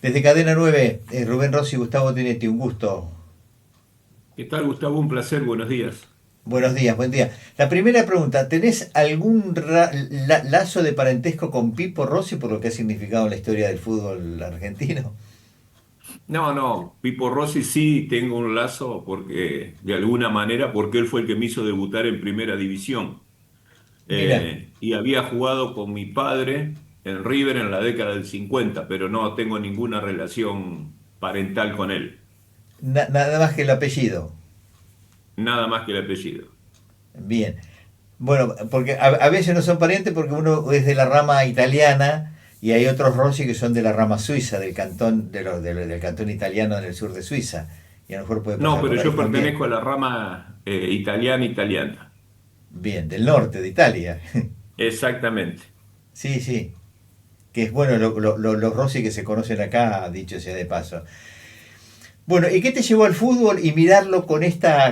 Desde Cadena 9, Rubén Rossi y Gustavo Tinetti, un gusto. ¿Qué tal, Gustavo? Un placer, buenos días. Buenos días, buen día. La primera pregunta, ¿tenés algún lazo de parentesco con Pipo Rossi por lo que ha significado en la historia del fútbol argentino? No, no, Pipo Rossi sí tengo un lazo porque, de alguna manera, porque él fue el que me hizo debutar en Primera División. Mira, Y había jugado con mi padre en River en la década del 50, pero no tengo ninguna relación parental con él, nada más que el apellido. nada más que el apellido. Bien. Bueno, porque a veces no son parientes porque uno es de la rama italiana y hay otros Rossi que son de la rama suiza, del cantón, del cantón italiano en el sur de Suiza. Y a lo mejor puede No, pasar pero por ahí yo también. pertenezco a la rama italiana. Bien, del norte de Italia. Exactamente. Sí, sí. Que es bueno los Rossi que se conocen acá, dicho sea de paso. Bueno, ¿y qué te llevó al fútbol y mirarlo con esta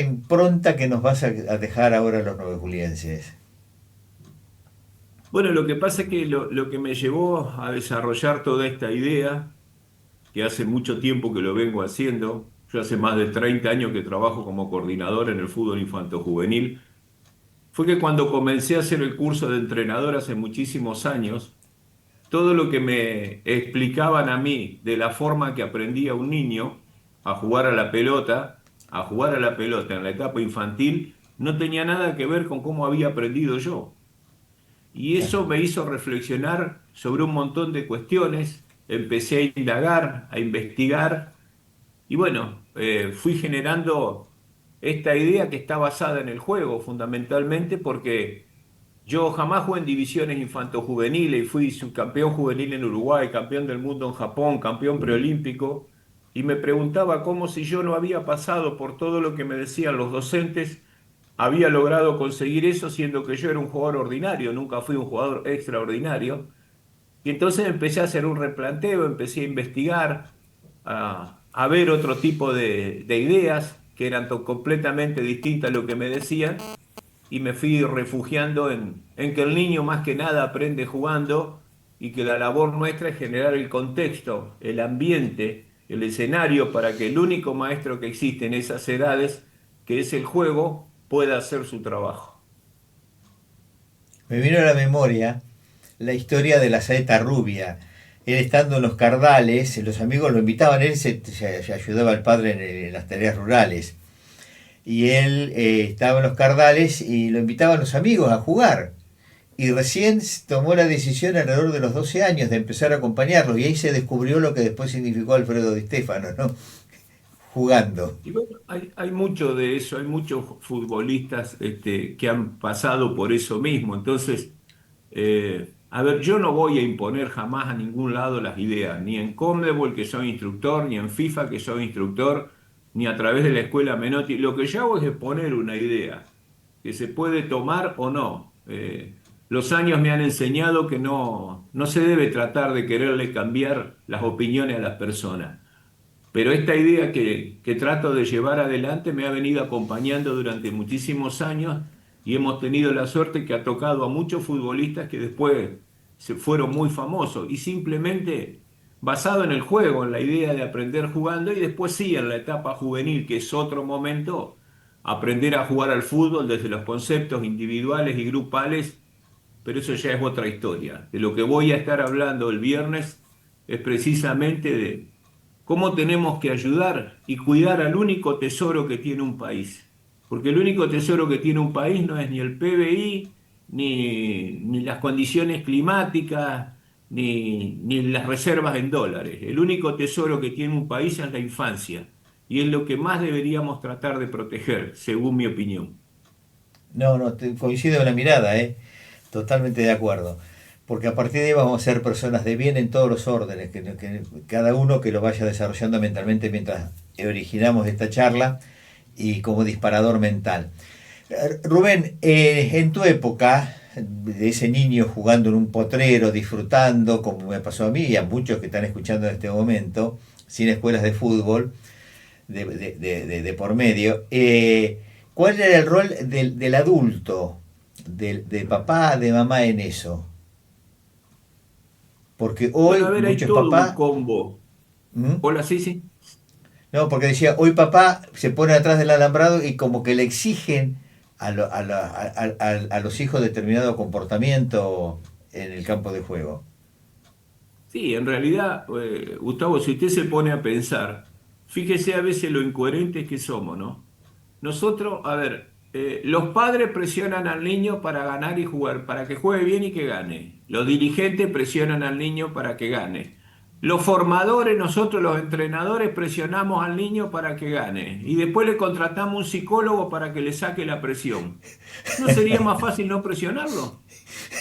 impronta que nos vas a dejar ahora los nueve julienses? Bueno, lo que pasa es que lo que me llevó a desarrollar toda esta idea que hace mucho tiempo que lo vengo haciendo. Yo hace más de 30 años que trabajo como coordinador en el fútbol infanto-juvenil. Fue que cuando comencé a hacer el curso de entrenador hace muchísimos años, todo lo que me explicaban a mí de la forma que aprendía un niño a jugar a la pelota en la etapa infantil, no tenía nada que ver con cómo había aprendido yo. Y eso me hizo reflexionar sobre un montón de cuestiones. Empecé a indagar, a investigar y bueno, fui generando esta idea que está basada en el juego, fundamentalmente porque yo jamás jugué en divisiones infanto-juveniles y fui subcampeón juvenil en Uruguay, campeón del mundo en Japón, campeón preolímpico, y me preguntaba cómo si yo no había pasado por todo lo que me decían los docentes, había logrado conseguir eso siendo que yo era un jugador ordinario, nunca fui un jugador extraordinario. Y entonces empecé a hacer un replanteo, empecé a investigar, a ver otro tipo de ideas que eran completamente distintas a lo que me decían y me fui refugiando en que el niño más que nada aprende jugando y que la labor nuestra es generar el contexto, el ambiente, el escenario para que el único maestro que existe en esas edades, que es el juego, pueda hacer su trabajo. Me vino a la memoria la historia de la saeta rubia. Él estando en los Cardales, los amigos lo invitaban, él se ayudaba al padre en las tareas rurales. Y él estaba en los Cardales y lo invitaban los amigos a jugar. Y recién tomó la decisión alrededor de los 12 años de empezar a acompañarlos. Y ahí se descubrió lo que después significó Alfredo Di Stéfano, ¿no? Jugando. Y bueno, hay mucho de eso, hay muchos futbolistas que han pasado por eso mismo. Entonces, a ver, yo no voy a imponer jamás a ningún lado las ideas, ni en Conmebol, que soy instructor, ni en FIFA, que soy instructor, ni a través de la escuela Menotti. Lo que yo hago es exponer una idea que se puede tomar o no. Los años me han enseñado que no se debe tratar de quererle cambiar las opiniones a las personas. Pero esta idea que trato de llevar adelante me ha venido acompañando durante muchísimos años y hemos tenido la suerte que ha tocado a muchos futbolistas que después se fueron muy famosos y simplemente basado en el juego, en la idea de aprender jugando y después sí, en la etapa juvenil, que es otro momento, aprender a jugar al fútbol desde los conceptos individuales y grupales, pero eso ya es otra historia. De lo que voy a estar hablando el viernes es precisamente de cómo tenemos que ayudar y cuidar al único tesoro que tiene un país. Porque el único tesoro que tiene un país no es ni el PBI, ni las condiciones climáticas, ni las reservas en dólares. El único tesoro que tiene un país es la infancia. Y es lo que más deberíamos tratar de proteger, según mi opinión. No, no, coincido en la mirada, ¿eh? Totalmente de acuerdo. Porque a partir de ahí vamos a ser personas de bien en todos los órdenes, que cada uno que lo vaya desarrollando mentalmente mientras originamos esta charla y como disparador mental. Rubén, en tu época, de ese niño jugando en un potrero, disfrutando, como me pasó a mí y a muchos que están escuchando en este momento, sin escuelas de fútbol de por medio, ¿cuál era el rol del adulto, de papá, de mamá en eso? Porque Bueno, hoy a ver, hay muchos todo un papás... combo. ¿Mm? Hola, sí, sí. No, porque decía, hoy papá se pone atrás del alambrado y como que le exigen a los hijos determinado comportamiento en el campo de juego. Sí, en realidad, Gustavo, si usted se pone a pensar, fíjese a veces lo incoherentes que somos, ¿no? Nosotros, a ver, los padres presionan al niño para ganar y jugar, para que juegue bien y que gane. Los dirigentes presionan al niño para que gane. Los formadores, nosotros los entrenadores, presionamos al niño para que gane. Y después le contratamos un psicólogo para que le saque la presión. ¿No sería más fácil no presionarlo?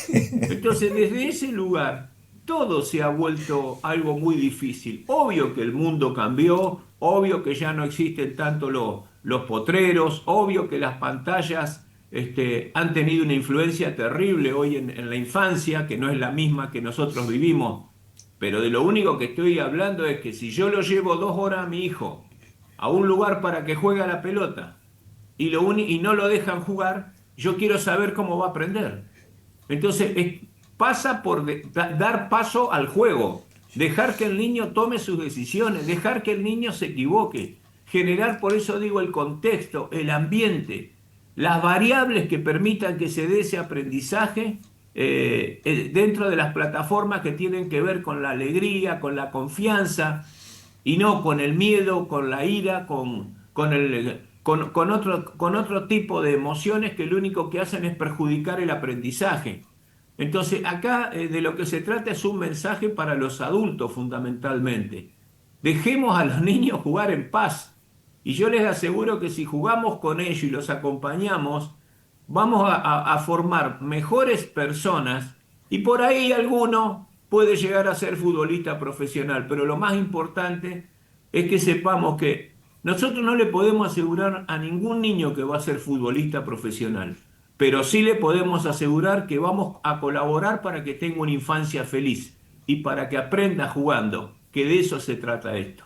Entonces, desde ese lugar, todo se ha vuelto algo muy difícil. Obvio que el mundo cambió, obvio que ya no existen tanto los potreros, obvio que las pantallas han tenido una influencia terrible hoy en la infancia, que no es la misma que nosotros vivimos. Pero de lo único que estoy hablando es que si yo lo llevo 2 horas a mi hijo a un lugar para que juegue a la pelota y no lo dejan jugar, yo quiero saber cómo va a aprender. Entonces, pasa por dar paso al juego, dejar que el niño tome sus decisiones, dejar que el niño se equivoque, generar, por eso digo, el contexto, el ambiente, las variables que permitan que se dé ese aprendizaje dentro de las plataformas que tienen que ver con la alegría, con la confianza, y no con el miedo, con la ira, con otro tipo de emociones que lo único que hacen es perjudicar el aprendizaje. Entonces, acá de lo que se trata es un mensaje para los adultos fundamentalmente. Dejemos a los niños jugar en paz. Y yo les aseguro que si jugamos con ellos y los acompañamos, vamos a formar mejores personas y por ahí alguno puede llegar a ser futbolista profesional, pero lo más importante es que sepamos que nosotros no le podemos asegurar a ningún niño que va a ser futbolista profesional, pero sí le podemos asegurar que vamos a colaborar para que tenga una infancia feliz y para que aprenda jugando, que de eso se trata esto.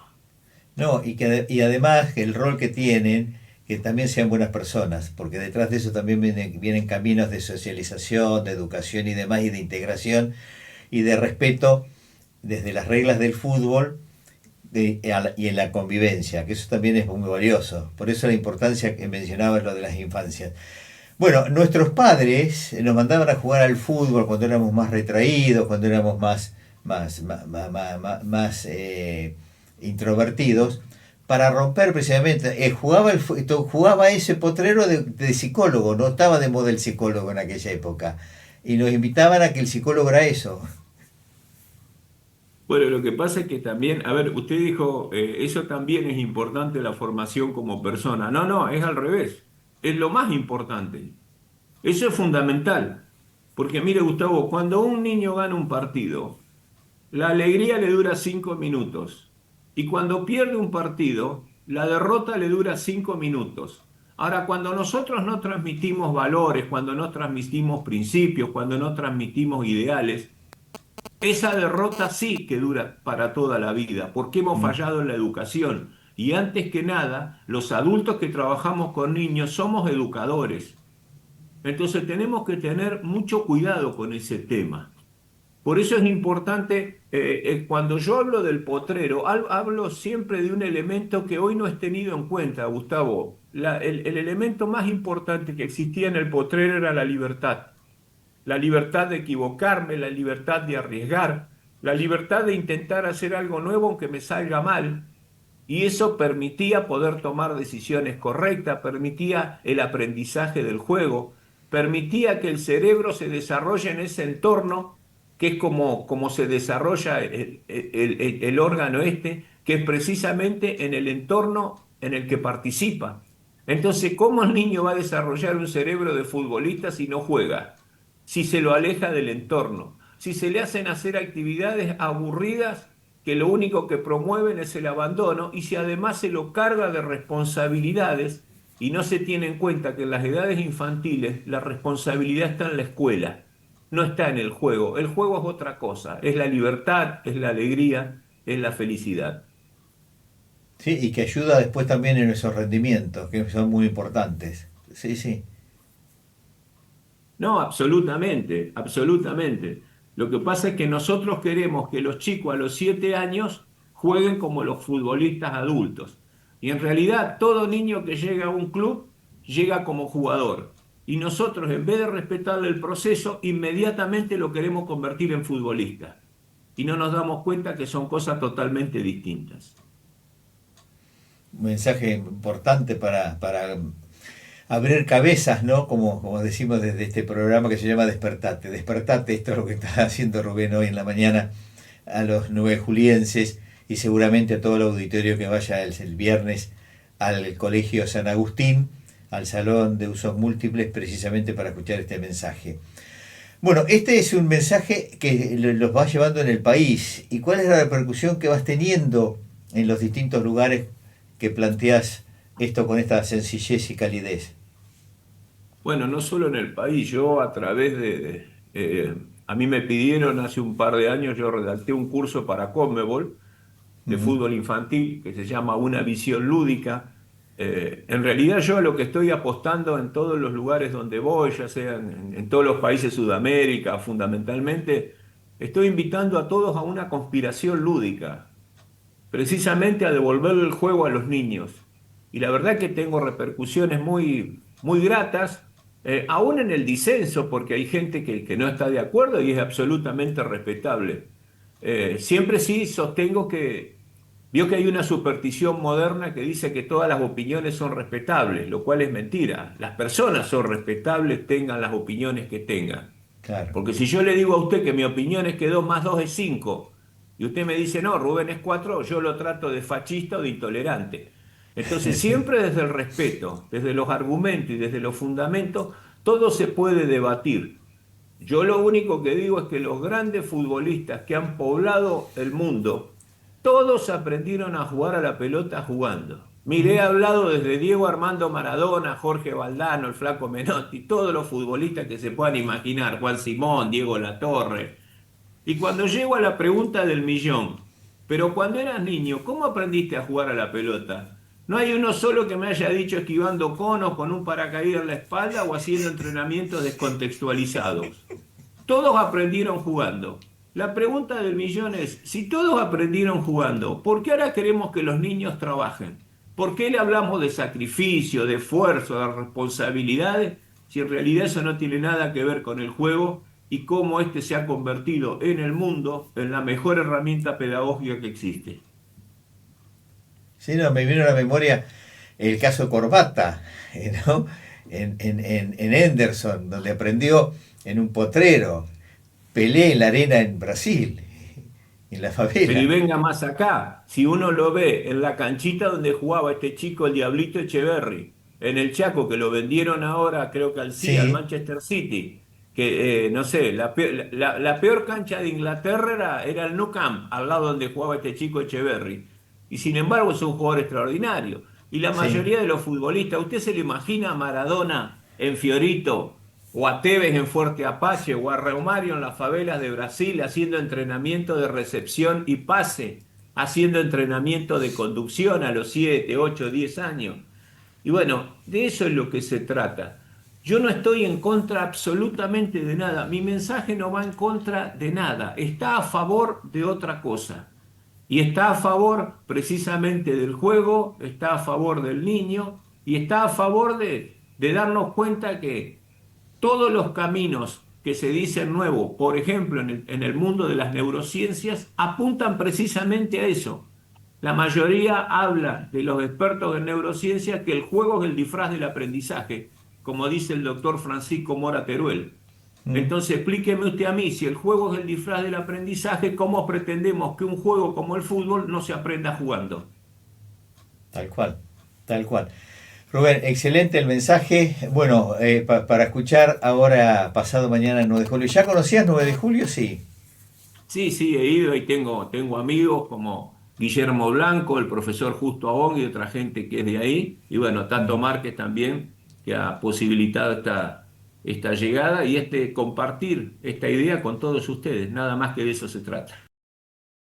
No, y además el rol que tienen, que también sean buenas personas, porque detrás de eso también vienen caminos de socialización, de educación y demás, y de integración y de respeto desde las reglas del fútbol y en la convivencia, que eso también es muy valioso. Por eso la importancia que mencionabas lo de las infancias. Bueno, nuestros padres nos mandaban a jugar al fútbol cuando éramos más retraídos, cuando éramos más introvertidos, para romper precisamente. Jugaba ese potrero de psicólogo, no estaba de moda el psicólogo en aquella época. Y nos invitaban a que el psicólogo era eso. Bueno, lo que pasa es que también, a ver, usted dijo, eso también es importante la formación como persona. No, no, es al revés. Es lo más importante. Eso es fundamental. Porque mire, Gustavo, cuando un niño gana un partido, la alegría le dura 5 minutos. Y cuando pierde un partido, la derrota le dura 5 minutos. Ahora, cuando nosotros no transmitimos valores, cuando no transmitimos principios, cuando no transmitimos ideales, esa derrota sí que dura para toda la vida, porque hemos Mm. fallado en la educación. Y antes que nada, los adultos que trabajamos con niños somos educadores. Entonces tenemos que tener mucho cuidado con ese tema. Por eso es importante, cuando yo hablo del potrero, hablo siempre de un elemento que hoy no es tenido en cuenta, Gustavo. El elemento más importante que existía en el potrero era la libertad de equivocarme, la libertad de arriesgar, la libertad de intentar hacer algo nuevo aunque me salga mal. Y eso permitía poder tomar decisiones correctas, permitía el aprendizaje del juego, permitía que el cerebro se desarrolle en ese entorno, que es como se desarrolla el órgano este, que es precisamente en el entorno en el que participa. Entonces, ¿cómo el niño va a desarrollar un cerebro de futbolista si no juega? Si se lo aleja del entorno, si se le hacen hacer actividades aburridas que lo único que promueven es el abandono y si además se lo carga de responsabilidades y no se tiene en cuenta que en las edades infantiles la responsabilidad está en la escuela, no está en el juego. El juego es otra cosa, es la libertad, es la alegría, es la felicidad. Sí, y que ayuda después también en esos rendimientos, que son muy importantes. Sí, sí. No, absolutamente, absolutamente. Lo que pasa es que nosotros queremos que los chicos a los 7 años jueguen como los futbolistas adultos. Y en realidad todo niño que llega a un club llega como jugador. Y nosotros, en vez de respetarle el proceso, inmediatamente lo queremos convertir en futbolista. Y no nos damos cuenta que son cosas totalmente distintas. Un mensaje importante para abrir cabezas, ¿no? Como decimos desde este programa que se llama Despertate. Despertate, esto es lo que está haciendo Rubén hoy en la mañana a los nuevejulienses y seguramente a todo el auditorio que vaya el viernes al Colegio San Agustín, al Salón de Usos Múltiples, precisamente para escuchar este mensaje. Bueno, este es un mensaje que los va llevando en el país. ¿Y cuál es la repercusión que vas teniendo en los distintos lugares que planteas esto con esta sencillez y calidez? Bueno, no solo en el país, yo a través a mí me pidieron hace un par de años, yo redacté un curso para Conmebol de Ujú. fútbol infantil que se llama Una visión lúdica. En realidad yo a lo que estoy apostando en todos los lugares donde voy, ya sea en todos los países de Sudamérica, fundamentalmente, estoy invitando a todos a una conspiración lúdica, precisamente a devolverle el juego a los niños. Y la verdad que tengo repercusiones muy, muy gratas, aún en el disenso, porque hay gente que no está de acuerdo y es absolutamente respetable. Siempre sí sostengo que, vio que hay una superstición moderna que dice que todas las opiniones son respetables, lo cual es mentira. Las personas son respetables, tengan las opiniones que tengan. Claro. Porque si yo le digo a usted que mi opinión es que 2 más 2 es 5 y usted me dice, no, Rubén es 4, yo lo trato de fascista o de intolerante. Entonces, siempre desde el respeto, desde los argumentos y desde los fundamentos, todo se puede debatir. Yo lo único que digo es que los grandes futbolistas que han poblado el mundo, todos aprendieron a jugar a la pelota jugando. Mire, he hablado desde Diego Armando Maradona, Jorge Valdano, el Flaco Menotti, todos los futbolistas que se puedan imaginar, Juan Simón, Diego Latorre. Y cuando llego a la pregunta del millón, pero cuando eras niño, ¿cómo aprendiste a jugar a la pelota? No hay uno solo que me haya dicho esquivando conos con un paracaídas en la espalda o haciendo entrenamientos descontextualizados. Todos aprendieron jugando. La pregunta del millón es, si todos aprendieron jugando, ¿por qué ahora queremos que los niños trabajen? ¿Por qué le hablamos de sacrificio, de esfuerzo, de responsabilidades, si en realidad eso no tiene nada que ver con el juego y cómo éste se ha convertido en el mundo en la mejor herramienta pedagógica que existe? Sí, no, me vino a la memoria el caso de Corbata, ¿no? En Henderson, donde aprendió en un potrero, Pelé en la arena en Brasil, en la Pero y favela. venga más acá, si uno lo ve en la canchita donde jugaba este chico, el Diablito Echeverry, en el Chaco, que lo vendieron ahora, creo que al Sí, Manchester City, que no sé, la peor cancha de Inglaterra era el Nou Camp, al lado donde jugaba este chico Echeverry. Y sin embargo es un jugador extraordinario. Y la sí. mayoría de los futbolistas, ¿usted se le imagina a Maradona en Fiorito? O a Tevez en Fuerte Apache, o a Romario en las favelas de Brasil haciendo entrenamiento de recepción y pase, haciendo entrenamiento de conducción a los 7, 8, 10 años. Y bueno, de eso es lo que se trata. Yo no estoy en contra absolutamente de nada. Mi mensaje no va en contra de nada. Está a favor de otra cosa. Y está a favor precisamente del juego, está a favor del niño y está a favor de darnos cuenta que todos los caminos que se dicen nuevos, por ejemplo, en el mundo de las neurociencias, apuntan precisamente a eso. La mayoría habla de los expertos en neurociencia que el juego es el disfraz del aprendizaje, como dice el doctor Francisco Mora Teruel. Mm, Entonces, explíqueme usted a mí, si el juego es el disfraz del aprendizaje, ¿cómo pretendemos que un juego como el fútbol no se aprenda jugando? tal cual, tal cual. Rubén, excelente el mensaje. Bueno, para escuchar ahora pasado mañana 9 de julio. ¿Ya conocías 9 de julio? Sí. Sí, sí, he ido y tengo amigos como Guillermo Blanco, el profesor Justo Abón y otra gente que es de ahí. Y bueno, Tato Mm. Márquez también, que ha posibilitado esta llegada y compartir esta idea con todos ustedes. Nada más que de eso se trata.